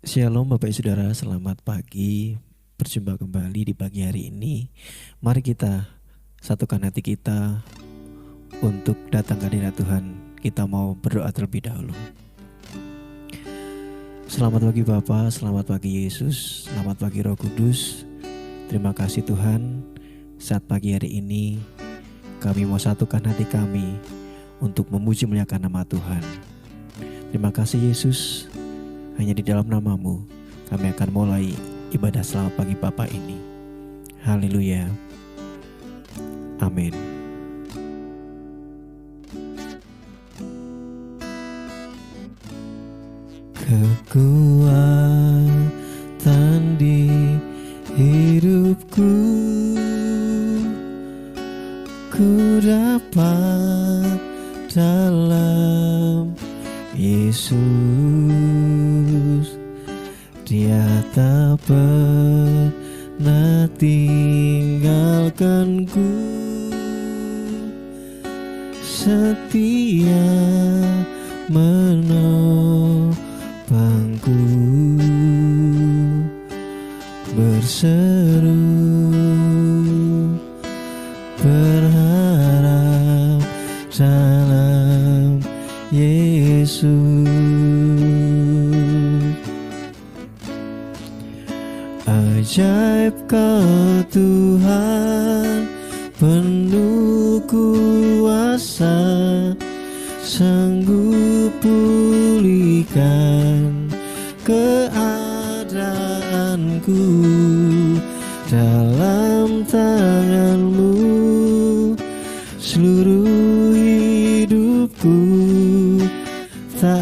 Shalom Bapak Ibu Saudara, selamat pagi. Berjumpa kembali di pagi hari ini. Mari kita satukan hati kita untuk datang ke hadirat Tuhan. Kita mau berdoa terlebih dahulu. Selamat pagi Bapa, selamat pagi Yesus, selamat pagi Roh Kudus. Terima kasih Tuhan, saat pagi hari ini kami mau satukan hati kami untuk memuji muliakan nama Tuhan. Terima kasih Yesus. Hanya di dalam nama-Mu kami akan mulai ibadah selamat pagi Bapa ini. Haleluya. Amin. Kekuatan di hidupku, ku dapat dalam Yesus. Dia tak pernah tinggalkanku, setia menopangku, berseru berharap dalam Yesus. Ajaib Kau Tuhan, penuh kuasa, sanggup pulihkan keadaanku. Dalam tangan-Mu seluruh hidupku tak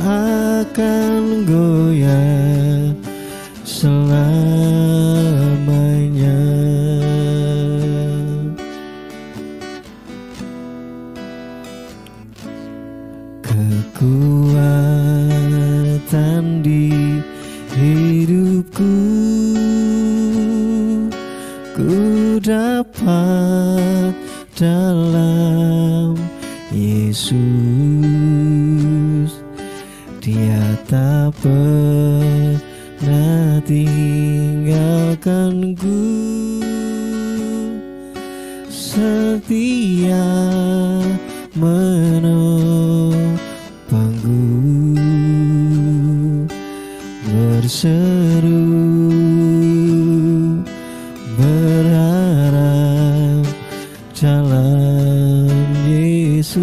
akan goyah selamanya. Kekuatan di hidupku, ku dapat dalam Yesus. Dia tak pernah tinggalkanku, setia menopangku, berseru berharap dalam Yesus.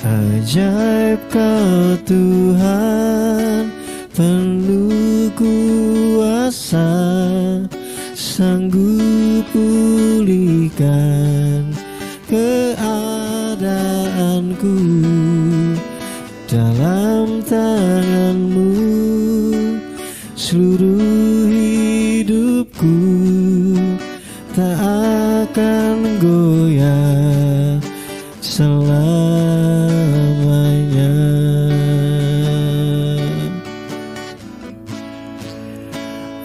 Ajaib Kau Tuhan, penuh kuasa, sanggup pulihkan keadaanku. Dalam tangan-Mu seluruh hidupku tak akan goyah selamanya.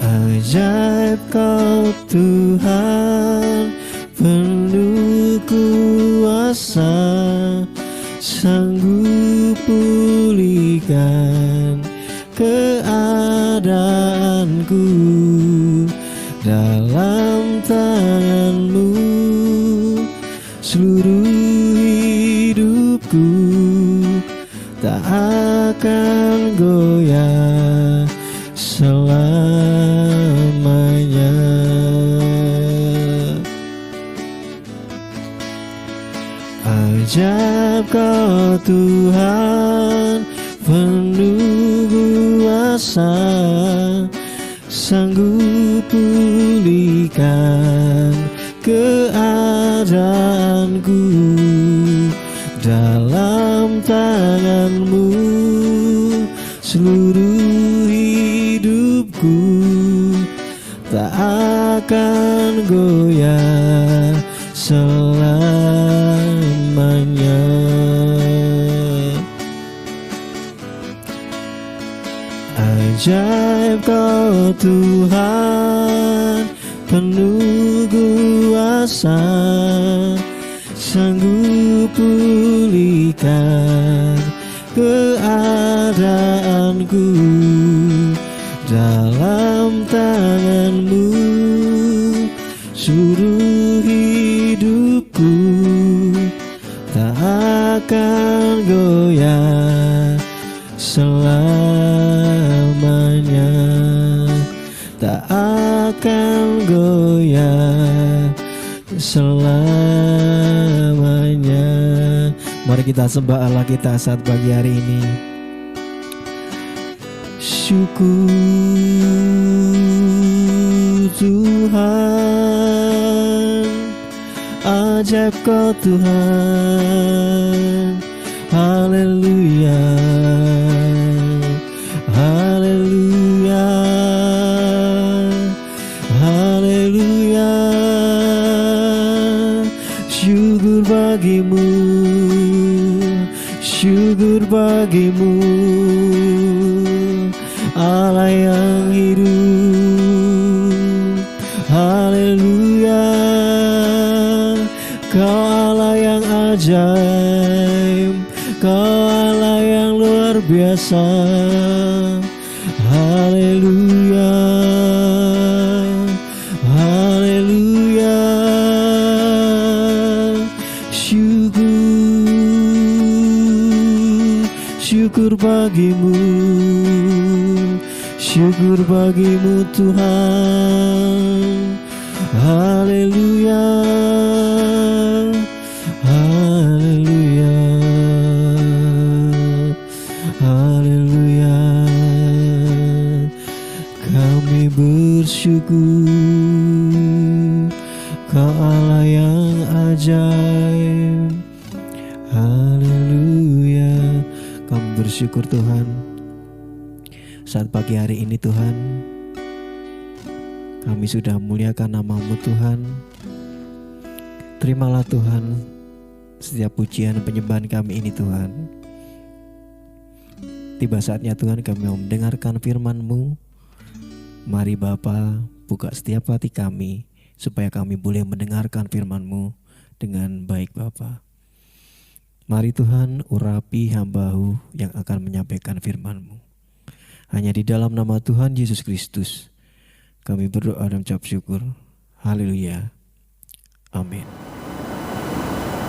Ajaib Kau Tuhan, penuh kuasa, sanggup pulihkan keadaanku. Dalam tangan-Mu seluruh hidupku tak akan goyah selamanya. Ajaib Kau Tuhan, penuh kuasa, sanggup pulihkan keadaanku. Dalam tangan-Mu seluruh hidupku tak akan goyah selamanya. Ajaib Kau Tuhan, penuh kuasa, sanggup pulihkan keadaanku dalam tangan-Mu, seluruh hidupku tak akan goyah selamanya, tak akan goyah selamanya. Mari kita sembah Allah kita saat pagi hari ini. Syukur Tuhan, ajaib Kau Tuhan. Haleluya, haleluya, haleluya. Syukur bagimu, syukur bagimu, Allah yang hidup. Haleluya, Kau Allah yang ajaib, Kau Allah yang luar biasa. Haleluya, haleluya. Syukur bagimu, syukur bagimu Tuhan. Haleluya, haleluya, haleluya. Kami bersyukur, Kau Allah yang ajaib. Haleluya. Kami bersyukur Tuhan saat pagi hari ini Tuhan, kami sudah memuliakan nama-Mu Tuhan. Terimalah Tuhan setiap pujian dan penyembahan kami ini Tuhan. Tiba saatnya Tuhan kami mau mendengarkan firman-Mu. Mari Bapa, buka setiap hati kami supaya kami boleh mendengarkan firman-Mu dengan baik Bapa. Mari Tuhan urapi hamba-Mu yang akan menyampaikan firman-Mu. Hanya di dalam nama Tuhan Yesus Kristus kami berdoa dan ucap syukur. Haleluya. Amin.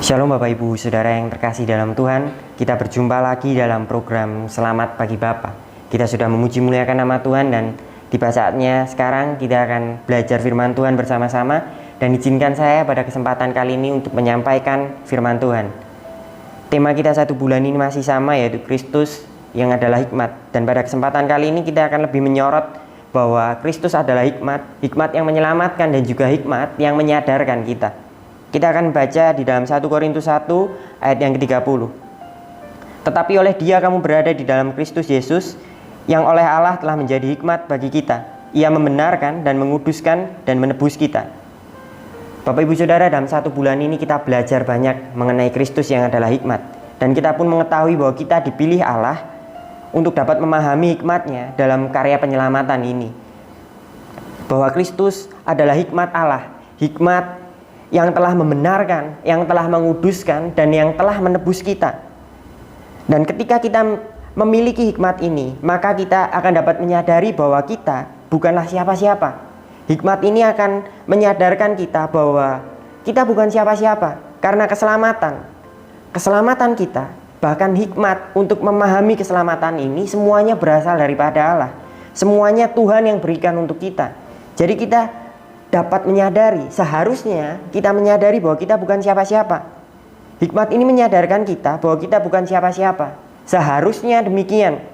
Shalom Bapak Ibu Saudara yang terkasih dalam Tuhan. Kita berjumpa lagi dalam program Selamat Pagi Bapa. Kita sudah memuji muliakan nama Tuhan dan tiba saatnya sekarang kita akan belajar firman Tuhan bersama-sama. Dan izinkan saya pada kesempatan kali ini untuk menyampaikan firman Tuhan. Tema kita 1 bulan ini masih sama, yaitu Kristus yang adalah hikmat. Dan pada kesempatan kali ini kita akan lebih menyorot bahwa Kristus adalah hikmat, hikmat yang menyelamatkan dan juga hikmat yang menyadarkan kita. Kita akan baca di dalam 1 Korintus 1 ayat yang ke-30. Tetapi oleh Dia kamu berada di dalam Kristus Yesus, yang oleh Allah telah menjadi hikmat bagi kita. Ia membenarkan dan menguduskan dan menebus kita. Bapak Ibu Saudara, dalam 1 bulan ini kita belajar banyak mengenai Kristus yang adalah hikmat. Dan kita pun mengetahui bahwa kita dipilih Allah untuk dapat memahami hikmatnya dalam karya penyelamatan ini. Bahwa Kristus adalah hikmat Allah, hikmat yang telah membenarkan, yang telah menguduskan, dan yang telah menebus kita. Dan ketika kita memiliki hikmat ini, maka kita akan dapat menyadari bahwa kita bukanlah siapa-siapa. Hikmat ini akan menyadarkan kita bahwa kita bukan siapa-siapa. Karena keselamatan kita, bahkan hikmat untuk memahami keselamatan ini semuanya berasal daripada Allah. Semuanya Tuhan yang berikan untuk kita. Jadi kita dapat menyadari, seharusnya kita menyadari bahwa kita bukan siapa-siapa. Hikmat ini menyadarkan kita bahwa kita bukan siapa-siapa. Seharusnya demikian.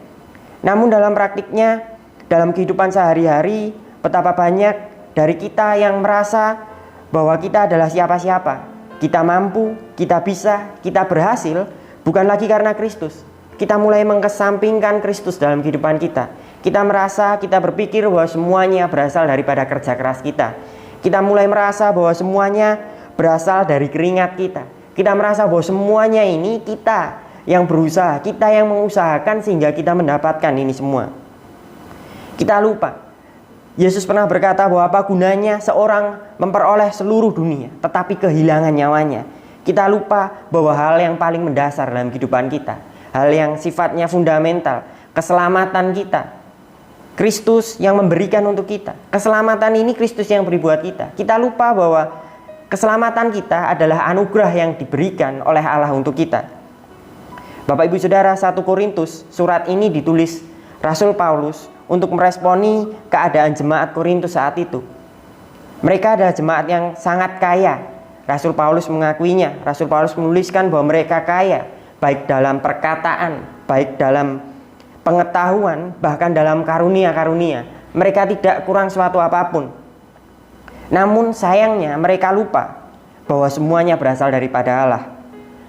Namun dalam praktiknya, dalam kehidupan sehari-hari, betapa banyak dari kita yang merasa bahwa kita adalah siapa-siapa. Kita mampu, kita bisa, kita berhasil, bukan lagi karena Kristus. Kita mulai mengesampingkan Kristus dalam kehidupan kita. Kita merasa, kita berpikir bahwa semuanya berasal daripada kerja keras kita. Kita mulai merasa bahwa semuanya berasal dari keringat kita. Kita merasa bahwa semuanya ini kita yang berusaha, kita yang mengusahakan sehingga kita mendapatkan ini semua. Kita lupa. Yesus pernah berkata bahwa apa gunanya seorang memperoleh seluruh dunia tetapi kehilangan nyawanya. Kita lupa bahwa hal yang paling mendasar dalam kehidupan kita, hal yang sifatnya fundamental, keselamatan kita. Kristus yang memberikan untuk kita. Keselamatan ini Kristus yang beri buat kita. Kita lupa bahwa keselamatan kita adalah anugerah yang diberikan oleh Allah untuk kita. Bapak Ibu Saudara, 1 Korintus, surat ini ditulis Rasul Paulus untuk meresponi keadaan jemaat Korintus saat itu. Mereka adalah jemaat yang sangat kaya. Rasul Paulus mengakuinya. Rasul Paulus menuliskan bahwa mereka kaya, baik dalam perkataan, baik dalam pengetahuan, bahkan dalam karunia-karunia. Mereka tidak kurang suatu apapun. Namun sayangnya mereka lupa bahwa semuanya berasal daripada Allah.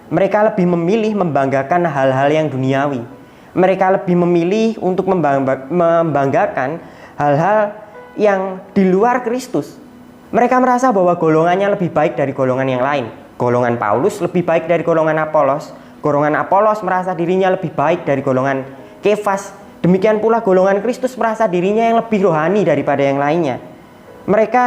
Mereka lebih memilih membanggakan hal-hal yang duniawi. Mereka lebih memilih untuk membanggakan hal-hal yang di luar Kristus. Mereka merasa bahwa golongannya lebih baik dari golongan yang lain. Golongan Paulus lebih baik dari golongan Apolos. Golongan Apolos merasa dirinya lebih baik dari golongan Kefas. Demikian pula golongan Kristus merasa dirinya yang lebih rohani daripada yang lainnya. Mereka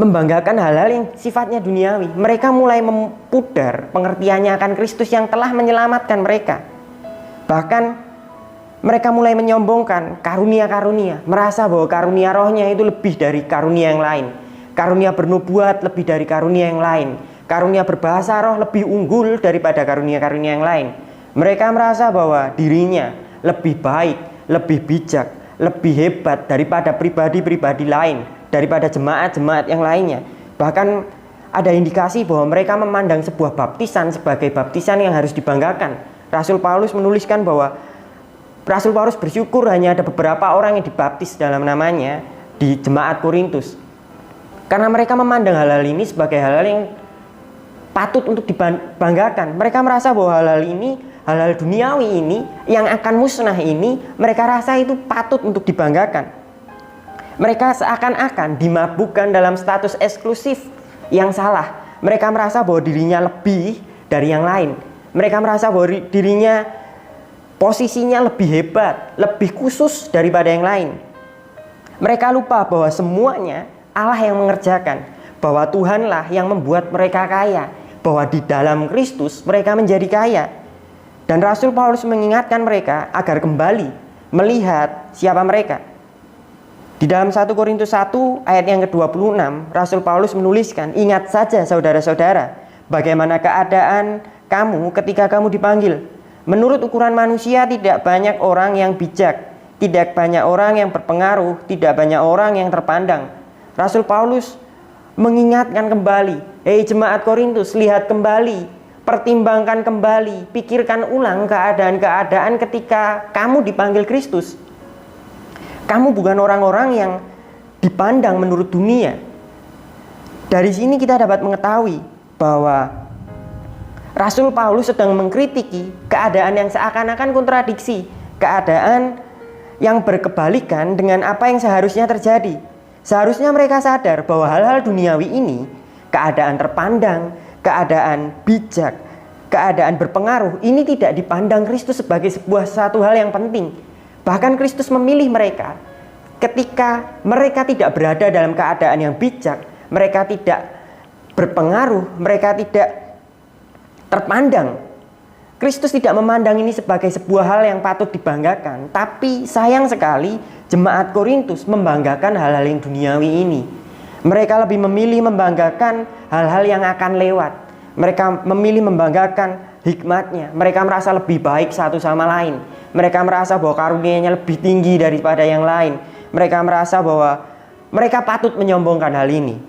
membanggakan hal-hal yang sifatnya duniawi. Mereka mulai memudar pengertiannya akan Kristus yang telah menyelamatkan mereka. Bahkan mereka mulai menyombongkan karunia-karunia, merasa bahwa karunia rohnya itu lebih dari karunia yang lain. Karunia bernubuat lebih dari karunia yang lain. Karunia berbahasa roh lebih unggul daripada karunia-karunia yang lain. Mereka merasa bahwa dirinya lebih baik, lebih bijak, lebih hebat daripada pribadi-pribadi lain, daripada jemaat-jemaat yang lainnya. Bahkan ada indikasi bahwa mereka memandang sebuah baptisan sebagai baptisan yang harus dibanggakan. Rasul Paulus menuliskan bahwa Rasul Paulus bersyukur hanya ada beberapa orang yang dibaptis dalam namanya di jemaat Korintus. Karena mereka memandang hal-hal ini sebagai hal-hal yang patut untuk dibanggakan. Mereka merasa bahwa hal-hal ini, hal-hal duniawi ini yang akan musnah ini, mereka rasa itu patut untuk dibanggakan. Mereka seakan-akan dimabukkan dalam status eksklusif yang salah. Mereka merasa bahwa dirinya lebih dari yang lain. Mereka merasa bahwa dirinya posisinya lebih hebat, lebih khusus daripada yang lain. Mereka lupa bahwa semuanya Allah yang mengerjakan, bahwa Tuhanlah yang membuat mereka kaya, bahwa di dalam Kristus mereka menjadi kaya. Dan Rasul Paulus mengingatkan mereka agar kembali melihat siapa mereka. Di dalam 1 Korintus 1 ayat yang ke-26, Rasul Paulus menuliskan, "Ingat saja saudara-saudara, bagaimana keadaan kamu ketika kamu dipanggil. Menurut ukuran manusia tidak banyak orang yang bijak, tidak banyak orang yang berpengaruh, tidak banyak orang yang terpandang." Rasul Paulus mengingatkan kembali, "Hei jemaat Korintus, lihat kembali, pertimbangkan kembali, pikirkan ulang keadaan-keadaan ketika kamu dipanggil Kristus. Kamu bukan orang-orang yang dipandang menurut dunia." Dari sini kita dapat mengetahui bahwa Rasul Paulus sedang mengkritiki keadaan yang seakan-akan kontradiksi, keadaan yang berkebalikan dengan apa yang seharusnya terjadi. Seharusnya mereka sadar bahwa hal-hal duniawi ini, keadaan terpandang, keadaan bijak, keadaan berpengaruh, ini tidak dipandang Kristus sebagai satu hal yang penting. Bahkan Kristus memilih mereka ketika mereka tidak berada dalam keadaan yang bijak, mereka tidak berpengaruh, mereka tidak terpandang. Kristus tidak memandang ini sebagai sebuah hal yang patut dibanggakan. Tapi sayang sekali jemaat Korintus membanggakan hal-hal yang duniawi ini. Mereka lebih memilih membanggakan hal-hal yang akan lewat. Mereka memilih membanggakan hikmatnya. Mereka merasa lebih baik satu sama lain. Mereka merasa bahwa karunia-Nya lebih tinggi daripada yang lain. Mereka merasa bahwa mereka patut menyombongkan hal ini.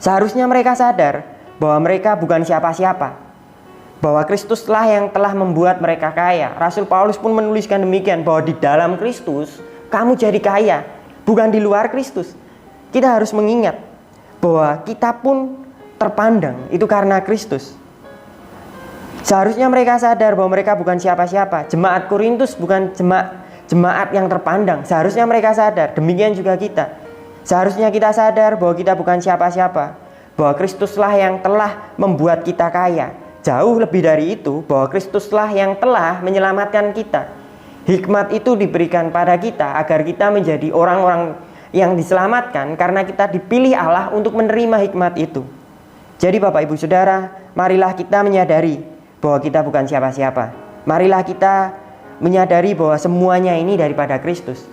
Seharusnya mereka sadar bahwa mereka bukan siapa-siapa, bahwa Kristuslah yang telah membuat mereka kaya. Rasul Paulus pun menuliskan demikian, bahwa di dalam Kristus kamu jadi kaya, bukan di luar Kristus. Kita harus mengingat bahwa kita pun terpandang itu karena Kristus. Seharusnya mereka sadar bahwa mereka bukan siapa-siapa. Jemaat Korintus bukan jemaat yang terpandang. Seharusnya mereka sadar, demikian juga kita. Seharusnya kita sadar bahwa kita bukan siapa-siapa, bahwa Kristuslah yang telah membuat kita kaya. Jauh lebih dari itu, bahwa Kristuslah yang telah menyelamatkan kita. Hikmat itu diberikan pada kita agar kita menjadi orang-orang yang diselamatkan karena kita dipilih Allah untuk menerima hikmat itu. Jadi Bapak Ibu Saudara, marilah kita menyadari bahwa kita bukan siapa-siapa. Marilah kita menyadari bahwa semuanya ini daripada Kristus.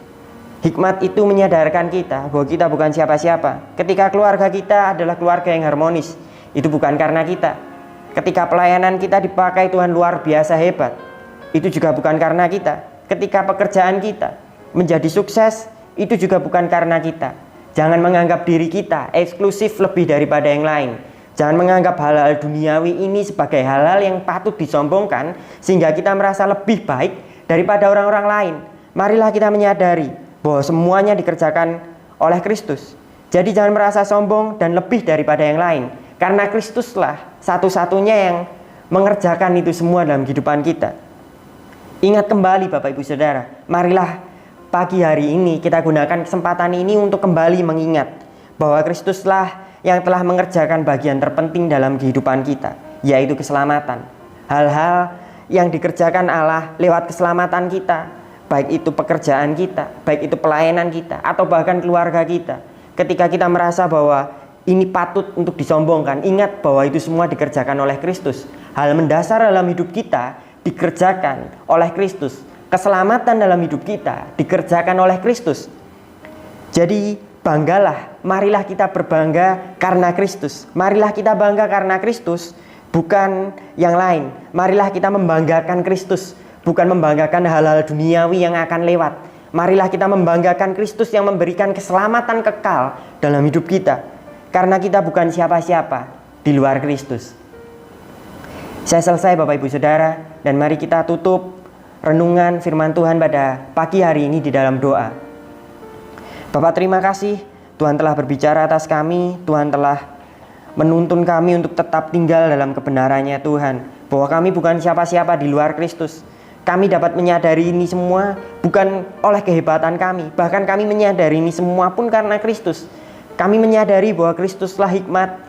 Hikmat itu menyadarkan kita bahwa kita bukan siapa-siapa. Ketika keluarga kita adalah keluarga yang harmonis, itu bukan karena kita. Ketika pelayanan kita dipakai Tuhan luar biasa hebat, itu juga bukan karena kita. Ketika pekerjaan kita menjadi sukses, itu juga bukan karena kita. Jangan menganggap diri kita eksklusif lebih daripada yang lain. Jangan menganggap hal-hal duniawi ini sebagai hal-hal yang patut disombongkan sehingga kita merasa lebih baik daripada orang-orang lain. Marilah kita menyadari bahwa semuanya dikerjakan oleh Kristus. Jadi jangan merasa sombong dan lebih daripada yang lain, karena Kristuslah satu-satunya yang mengerjakan itu semua dalam kehidupan kita. Ingat kembali Bapak Ibu Saudara, marilah pagi hari ini kita gunakan kesempatan ini untuk kembali mengingat bahwa Kristuslah yang telah mengerjakan bagian terpenting dalam kehidupan kita, yaitu keselamatan. Hal-hal yang dikerjakan Allah lewat keselamatan kita, baik itu pekerjaan kita, baik itu pelayanan kita, atau bahkan keluarga kita. Ketika kita merasa bahwa ini patut untuk disombongkan, ingat bahwa itu semua dikerjakan oleh Kristus. Hal mendasar dalam hidup kita dikerjakan oleh Kristus. Keselamatan dalam hidup kita dikerjakan oleh Kristus. Jadi banggalah, marilah kita berbangga karena Kristus. Marilah kita bangga karena Kristus, bukan yang lain. Marilah kita membanggakan Kristus, bukan membanggakan hal-hal duniawi yang akan lewat. Marilah kita membanggakan Kristus yang memberikan keselamatan kekal dalam hidup kita. Karena kita bukan siapa-siapa di luar Kristus. Saya selesai Bapak Ibu Saudara, dan mari kita tutup renungan firman Tuhan pada pagi hari ini di dalam doa. Bapak, terima kasih Tuhan telah berbicara atas kami. Tuhan telah menuntun kami untuk tetap tinggal dalam kebenarannya Tuhan, bahwa kami bukan siapa-siapa di luar Kristus. Kami dapat menyadari ini semua bukan oleh kehebatan kami, bahkan kami menyadari ini semua pun karena Kristus. Kami menyadari bahwa Kristuslah hikmat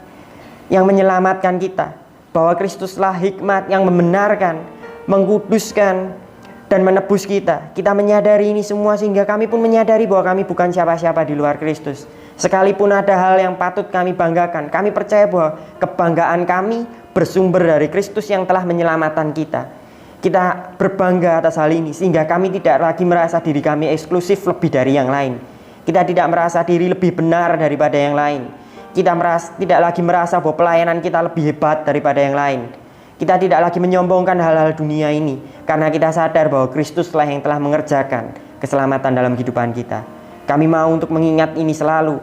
yang menyelamatkan kita, bahwa Kristuslah hikmat yang membenarkan, mengkuduskan, dan menebus kita. Kita menyadari ini semua sehingga kami pun menyadari bahwa kami bukan siapa-siapa di luar Kristus. Sekalipun ada hal yang patut kami banggakan, kami percaya bahwa kebanggaan kami bersumber dari Kristus yang telah menyelamatkan kita. Kita berbangga atas hal ini sehingga kami tidak lagi merasa diri kami eksklusif lebih dari yang lain. Kita tidak merasa diri lebih benar daripada yang lain. Kita tidak lagi merasa bahwa pelayanan kita lebih hebat daripada yang lain. Kita tidak lagi menyombongkan hal-hal dunia ini, karena kita sadar bahwa Kristuslah yang telah mengerjakan keselamatan dalam kehidupan kita. Kami mau untuk mengingat ini selalu,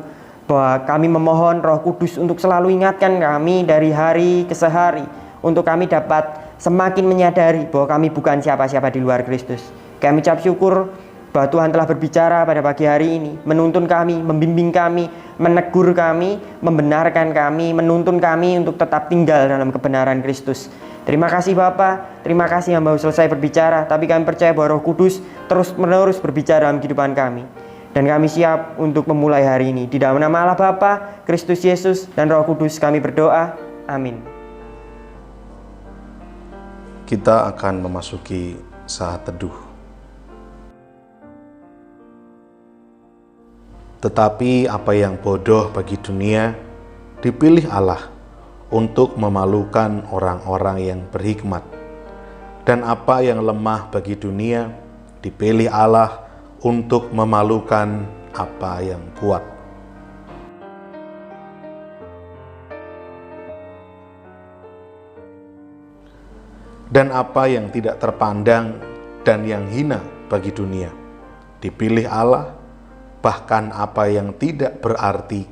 bahwa kami memohon Roh Kudus untuk selalu ingatkan kami dari hari ke hari, untuk kami dapat semakin menyadari bahwa kami bukan siapa-siapa di luar Kristus. Kami ucap syukur bahwa Tuhan telah berbicara pada pagi hari ini, menuntun kami, membimbing kami, menegur kami, membenarkan kami, menuntun kami untuk tetap tinggal dalam kebenaran Kristus. Terima kasih Bapa, terima kasih yang baru selesai berbicara, tapi kami percaya bahwa Roh Kudus terus-menerus berbicara dalam kehidupan kami. Dan kami siap untuk memulai hari ini. Di dalam nama Allah Bapa, Kristus Yesus, dan Roh Kudus kami berdoa. Amin. Kita akan memasuki saat teduh. Tetapi apa yang bodoh bagi dunia dipilih Allah untuk memalukan orang-orang yang berhikmat, dan apa yang lemah bagi dunia dipilih Allah untuk memalukan apa yang kuat. Dan apa yang tidak terpandang dan yang hina bagi dunia dipilih Allah, bahkan apa yang tidak berarti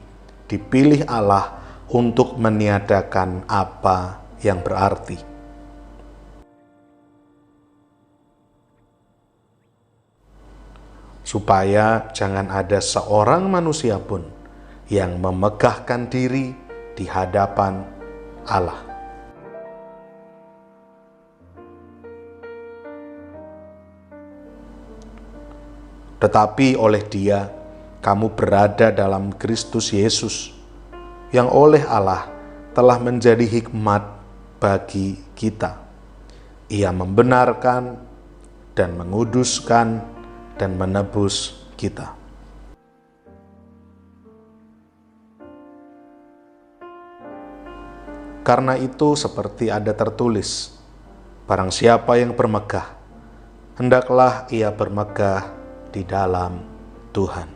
dipilih Allah untuk meniadakan apa yang berarti. Supaya jangan ada seorang manusia pun yang memegahkan diri di hadapan Allah. Tetapi oleh Dia kamu berada dalam Kristus Yesus, yang oleh Allah telah menjadi hikmat bagi kita. Ia membenarkan dan menguduskan dan menebus kita. Karena itu seperti ada tertulis, barang siapa yang bermegah, hendaklah ia bermegah di dalam Tuhan.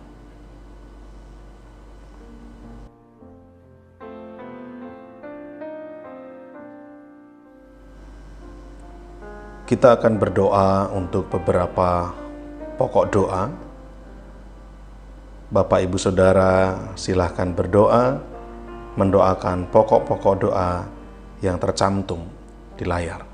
Kita akan berdoa untuk beberapa pokok doa. Bapak, Ibu, Saudara, silahkan berdoa, mendoakan pokok-pokok doa yang tercantum di layar.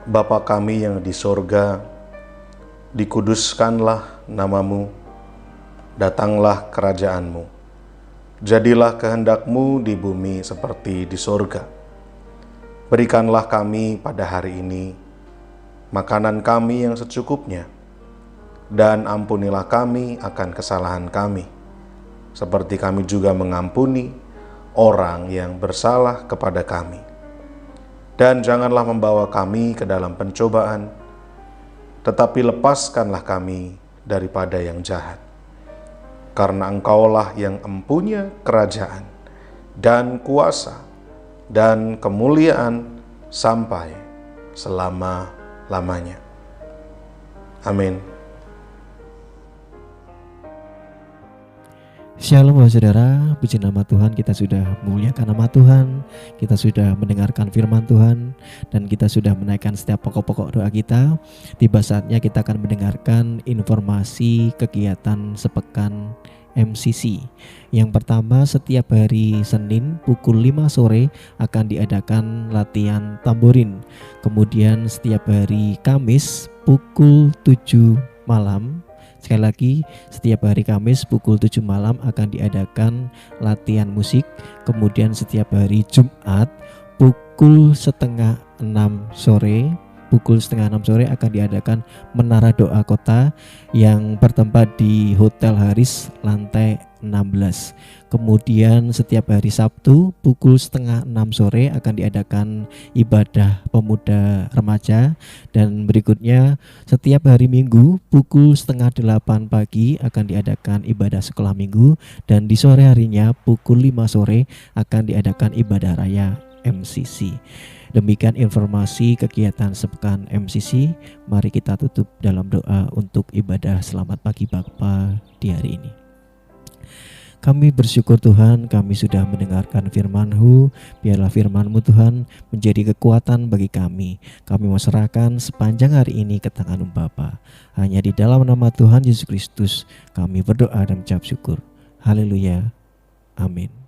Bapa kami yang di sorga, dikuduskanlah namamu, datanglah kerajaanmu. Jadilah kehendak-Mu di bumi seperti di sorga. Berikanlah kami pada hari ini makanan kami yang secukupnya, dan ampunilah kami akan kesalahan kami, seperti kami juga mengampuni orang yang bersalah kepada kami. Dan janganlah membawa kami ke dalam pencobaan, tetapi lepaskanlah kami daripada yang jahat. Karena Engkaulah yang empunya kerajaan dan kuasa dan kemuliaan sampai selama-lamanya. Amin. Shalom Bapak Saudara, puji nama Tuhan, kita sudah memuliakan nama Tuhan, kita sudah mendengarkan firman Tuhan, dan kita sudah menaikkan setiap pokok-pokok doa kita. Tiba saatnya kita akan mendengarkan informasi kegiatan sepekan MCC. Yang pertama, setiap hari Senin pukul 5 sore akan diadakan latihan tamborin. Kemudian setiap hari Kamis pukul 7 malam. Sekali lagi, setiap hari Kamis pukul 7 malam akan diadakan latihan musik. Kemudian setiap hari Jumat pukul setengah 6 sore akan diadakan Menara Doa Kota yang bertempat di Hotel Haris lantai 16. Kemudian setiap hari Sabtu pukul setengah 6 sore akan diadakan ibadah pemuda remaja. Dan berikutnya setiap hari Minggu pukul setengah 8 pagi akan diadakan ibadah sekolah minggu. Dan di sore harinya pukul 5 sore akan diadakan ibadah raya MCC. Demikian informasi kegiatan sepekan MCC. Mari kita tutup dalam doa untuk ibadah selamat pagi Bapa di hari ini. Kami bersyukur Tuhan, kami sudah mendengarkan firman-Mu. Biarlah firman-Mu Tuhan menjadi kekuatan bagi kami. Kami mau serahkan sepanjang hari ini ke tangan-Mu Bapa. Hanya di dalam nama Tuhan Yesus Kristus kami berdoa dan mengucap syukur. Haleluya. Amin.